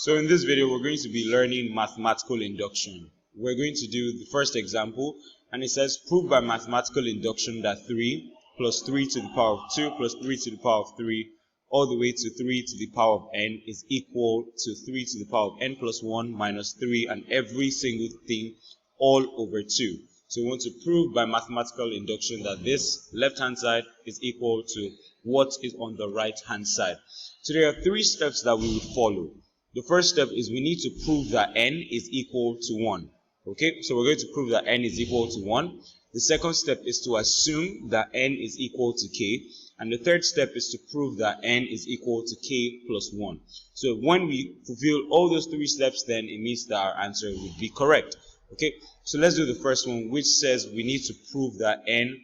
So in this video, we're going to be learning mathematical induction. We're going to do the first example, and it says, prove by mathematical induction that 3 plus 3 to the power of 2 plus 3 to the power of 3 all the way to 3 to the power of n is equal to 3 to the power of n plus 1 minus 3 and every single thing all over 2. So we want to prove by mathematical induction that this left-hand side is equal to what is on the right-hand side. So there are 3 steps that we will follow. The first step is we need to prove that n is equal to 1. Okay, so we're going to prove that n is equal to 1. The second step is to assume that n is equal to k. And the third step is to prove that n is equal to k plus 1. So when we fulfill all those 3 steps, then it means that our answer would be correct. Okay, so let's do the first one, which says we need to prove that n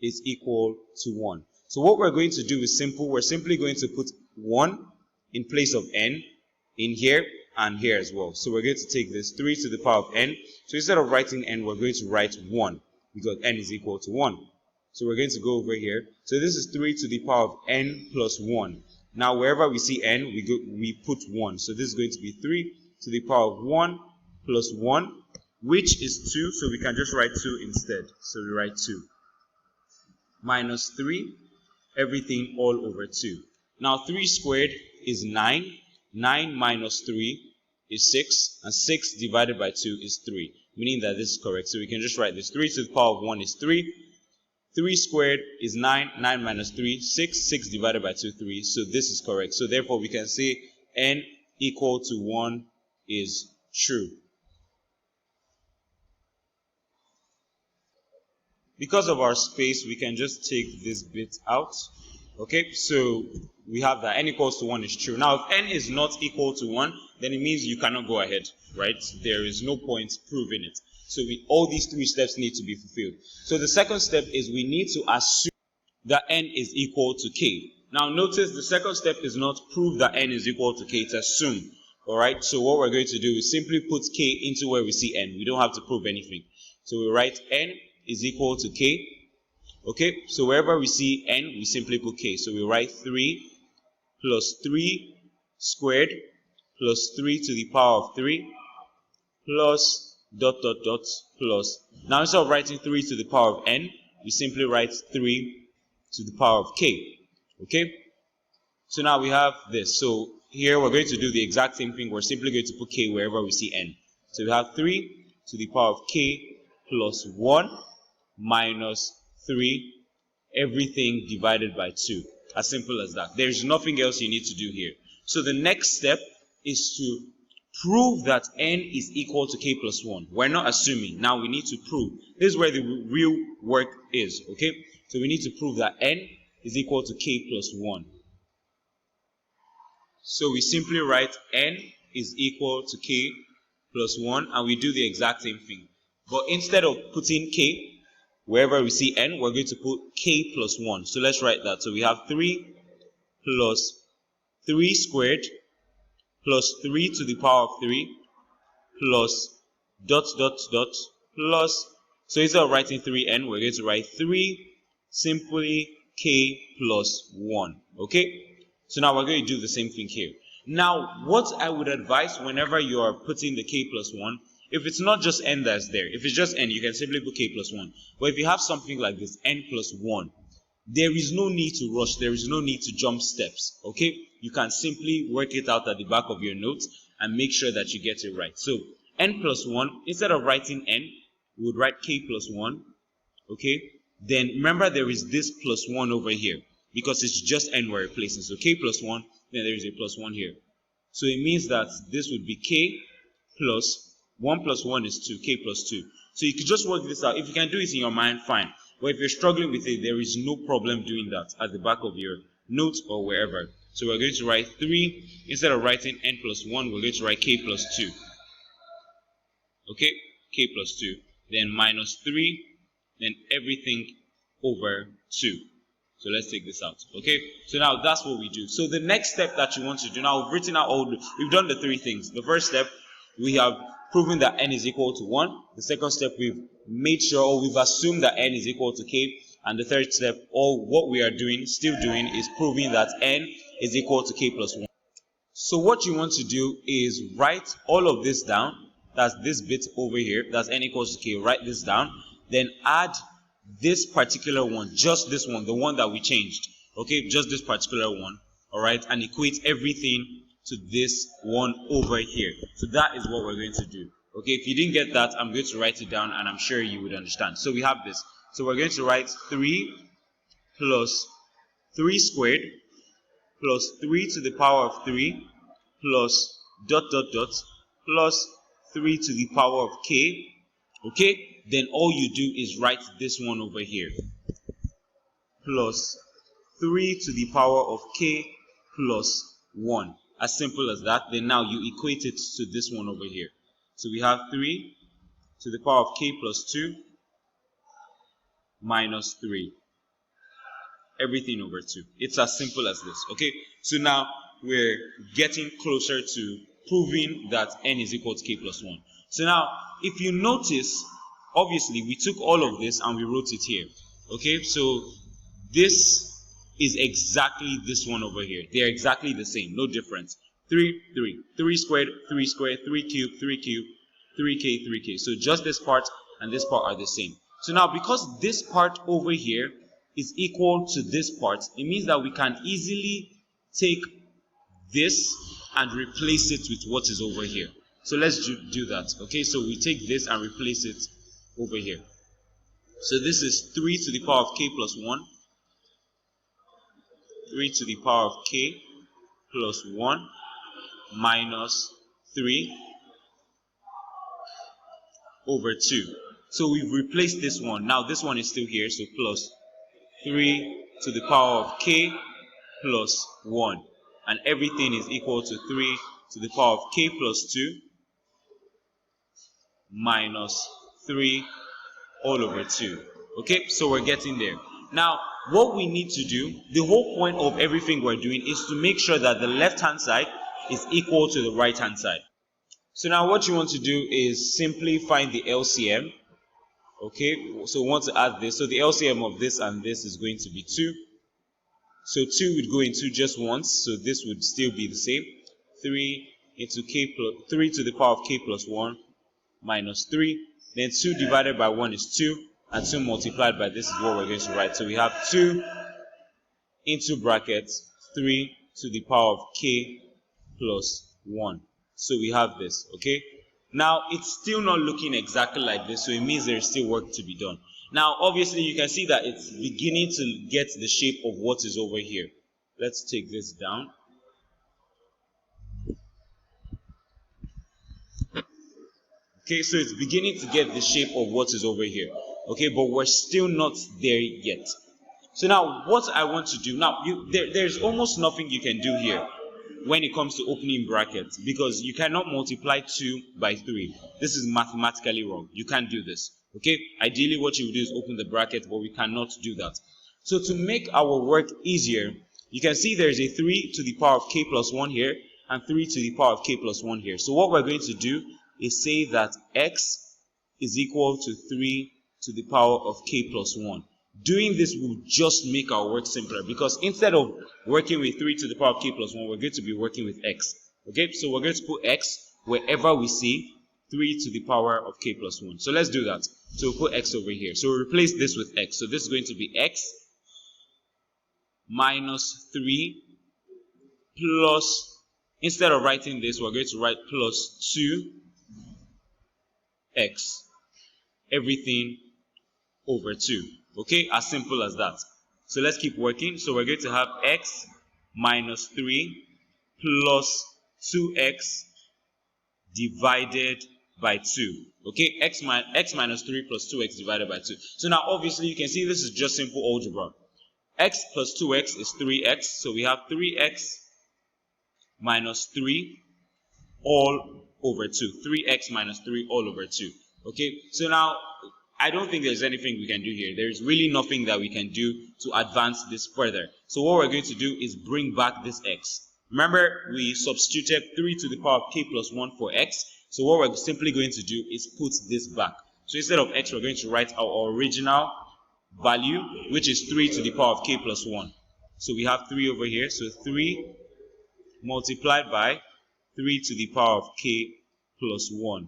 is equal to 1. So what we're going to do is simple. We're simply going to put 1 in place of n in here and here as well. So we're going to take this 3 to the power of n. So instead of writing n, we're going to write 1 because n is equal to 1. So we're going to go over here. So this is 3 to the power of n plus 1. Now wherever we see n, we put 1. So this is going to be 3 to the power of 1 plus 1, which is 2. So we can just write 2 instead. So we write 2 minus 3, everything all over 2. Now 3 squared is 9. 9 minus 3 is 6, and 6 divided by 2 is 3, meaning that this is correct. So we can just write this. 3 to the power of 1 is 3. 3 squared is 9. 9 minus 3, 6. 6 divided by 2, 3. So this is correct. So therefore we can say n equal to 1 is true. Because of our space, we can just take this bit out. Okay, so we have that n equals to 1 is true. Now, if n is not equal to 1, then it means you cannot go ahead, right? There is no point proving it. So all these 3 steps need to be fulfilled. So the second step is we need to assume that n is equal to k. Now, notice the second step is not prove that n is equal to k, it's assume. All right, so what we're going to do is simply put k into where we see n. We don't have to prove anything. So we write n is equal to k. Okay, so wherever we see n, we simply put k. So we write 3 plus 3 squared plus 3 to the power of 3 plus dot dot dot plus. Now instead of writing 3 to the power of n, we simply write 3 to the power of k. Okay, so now we have this. So here we're going to do the exact same thing. We're simply going to put k wherever we see n. So we have 3 to the power of k plus 1 minus 3, everything divided by 2. As simple as that. There's nothing else you need to do here. So the next step is to prove that n is equal to k plus 1. We're not assuming. Now we need to prove. This is where the real work is. Okay? So we need to prove that n is equal to k plus 1. So we simply write n is equal to k plus 1, and we do the exact same thing. But instead of putting k wherever we see n, we're going to put k plus 1. So let's write that. So we have 3 plus 3 squared plus 3 to the power of 3 plus dot dot dot plus. So instead of writing 3n, we're going to write 3 simply k plus 1. Okay? So now we're going to do the same thing here. Now, what I would advise whenever you are putting the k plus 1, if it's not just n that's there, if it's just n, you can simply put k plus 1. But if you have something like this, n plus 1, there is no need to rush. There is no need to jump steps. Okay? You can simply work it out at the back of your notes and make sure that you get it right. So, n plus 1, instead of writing n, we would write k plus 1. Okay? Then remember there is this plus 1 over here because it's just n we're replacing. So k plus 1, then there is a plus 1 here. So it means that this would be k plus 1 plus 1 is 2, k plus 2. So you could just work this out. If you can do it in your mind, fine. But if you're struggling with it, there is no problem doing that at the back of your notes or wherever. So we're going to write 3. Instead of writing n plus 1, we're going to write k plus 2. Okay? K plus 2. Then minus 3. Then everything over 2. So let's take this out. Okay? So now that's what we do. So the next step that you want to do, now we've written out we've done the 3 things. The first step, we have proven that n is equal to 1. The second step, we've made sure, or we've assumed that n is equal to k. And the third step, or what we are doing, still doing, is proving that n is equal to k plus 1. So what you want to do is write all of this down. That's this bit over here. That's n equals to k. Write this down. Then add this particular one, just this one, the one that we changed. Okay, just this particular one. Alright, and equate everything to this one over here. So that is what we're going to do. Okay, if you didn't get that, I'm going to write it down and I'm sure you would understand. So we have this. So we're going to write 3 plus 3 squared plus 3 to the power of 3 plus dot dot dot plus 3 to the power of k. Okay, then all you do is write this one over here plus 3 to the power of k plus 1. As simple as that. Then now you equate it to this one over here. So we have 3 to the power of k plus 2 minus 3. Everything over 2. It's as simple as this. Okay, so now we're getting closer to proving that n is equal to k plus 1. So now, if you notice, obviously we took all of this and we wrote it here. Okay, so this is exactly this one over here. They're exactly the same, no difference. 3, 3. 3 squared, 3 squared, 3 cubed, 3 cubed, 3k, 3k. So just this part and this part are the same. So now, because this part over here is equal to this part, it means that we can easily take this and replace it with what is over here. So let's do that. Okay, so we take this and replace it over here. So this is 3 to the power of k plus 1. 3 to the power of k plus 1 minus 3 over 2. So we've replaced this one. Now this one is still here, so plus 3 to the power of k plus 1. And everything is equal to 3 to the power of k plus 2 minus 3 all over 2. Okay, so we're getting there. Now, what we need to do, the whole point of everything we're doing is to make sure that the left-hand side is equal to the right-hand side. So now what you want to do is simply find the LCM. Okay, so we want to add this. So the LCM of this and this is going to be 2. So 2 would go into just once, so this would still be the same. 3 into k plus 3 to the power of k plus 1 minus 3. Then 2 divided by 1 is 2, and 2 multiplied by this is what we're going to write. So we have 2 into brackets 3 to the power of k plus 1. So we have this, okay? Now, it's still not looking exactly like this, so it means there is still work to be done. Now, obviously, you can see that it's beginning to get the shape of what is over here. Let's take this down. Okay, so it's beginning to get the shape of what is over here. Okay, but we're still not there yet. So now, what I want to do, now, there's almost nothing you can do here when it comes to opening brackets, because you cannot multiply 2 by 3. This is mathematically wrong. You can't do this. Okay, ideally what you would do is open the bracket, but we cannot do that. So to make our work easier, you can see there's a 3 to the power of k plus 1 here, and 3 to the power of k plus 1 here. So what we're going to do is say that x is equal to 3 to the power of k plus 1. Doing this will just make our work simpler, because instead of working with 3 to the power of k plus 1, we're going to be working with x. Okay, so we're going to put x wherever we see 3 to the power of k plus 1. So let's do that. So we'll put x over here. So we'll replace this with x. So this is going to be x minus 3 plus, instead of writing this, we're going to write plus 2x, everything over 2. Okay, as simple as that. So let's keep working. So we're going to have x minus 3 plus 2x divided by 2. Okay, x minus 3 plus 2x divided by 2. So now obviously you can see this is just simple algebra. X plus 2x is 3x. So we have 3x minus 3 all over 2. 3x minus 3 all over 2. Okay, so now I don't think there's anything we can do here. There's really nothing that we can do to advance this further. So what we're going to do is bring back this x. Remember, we substituted 3 to the power of k plus 1 for x. So what we're simply going to do is put this back. So instead of x, we're going to write our original value, which is 3 to the power of k plus 1. So we have 3 over here. So 3 multiplied by 3 to the power of k plus 1.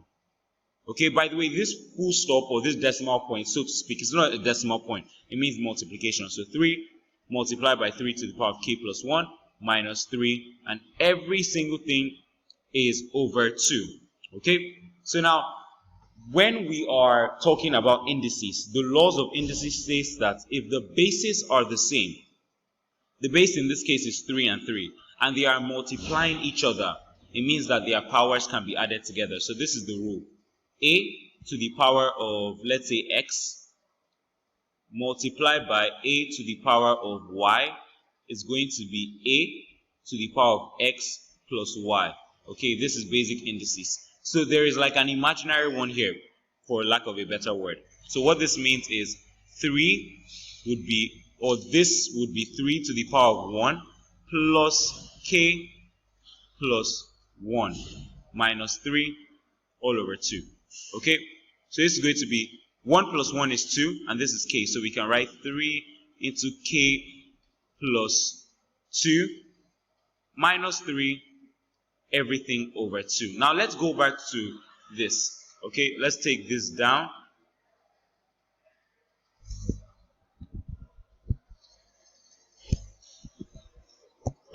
Okay, by the way, this full stop or this decimal point, so to speak, is not a decimal point. It means multiplication. So 3 multiplied by 3 to the power of k plus 1 minus 3, and every single thing is over 2. Okay, so now when we are talking about indices, the laws of indices says that if the bases are the same, the base in this case is 3 and 3, and they are multiplying each other, it means that their powers can be added together. So this is the rule. A to the power of, let's say, x multiplied by a to the power of y is going to be a to the power of x plus y. Okay, this is basic indices. So there is like an imaginary one here, for lack of a better word. So what this means is 3 would be, or this would be 3 to the power of 1 plus k plus 1 minus 3 all over 2. Okay, so this is going to be 1 plus 1 is 2, and this is k. So we can write 3 into k plus 2 minus 3 everything over 2. Now let's go back to this. Okay, let's take this down.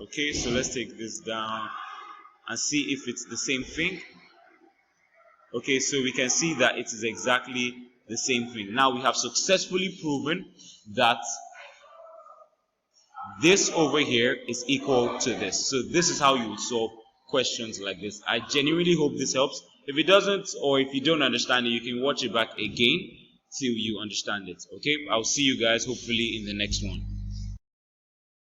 Okay, so let's take this down and see if it's the same thing. Okay, so we can see that it is exactly the same thing. Now we have successfully proven that this over here is equal to this. So this is how you would solve questions like this. I genuinely hope this helps. If it doesn't, or if you don't understand it, you can watch it back again till you understand it. Okay, I'll see you guys hopefully in the next one.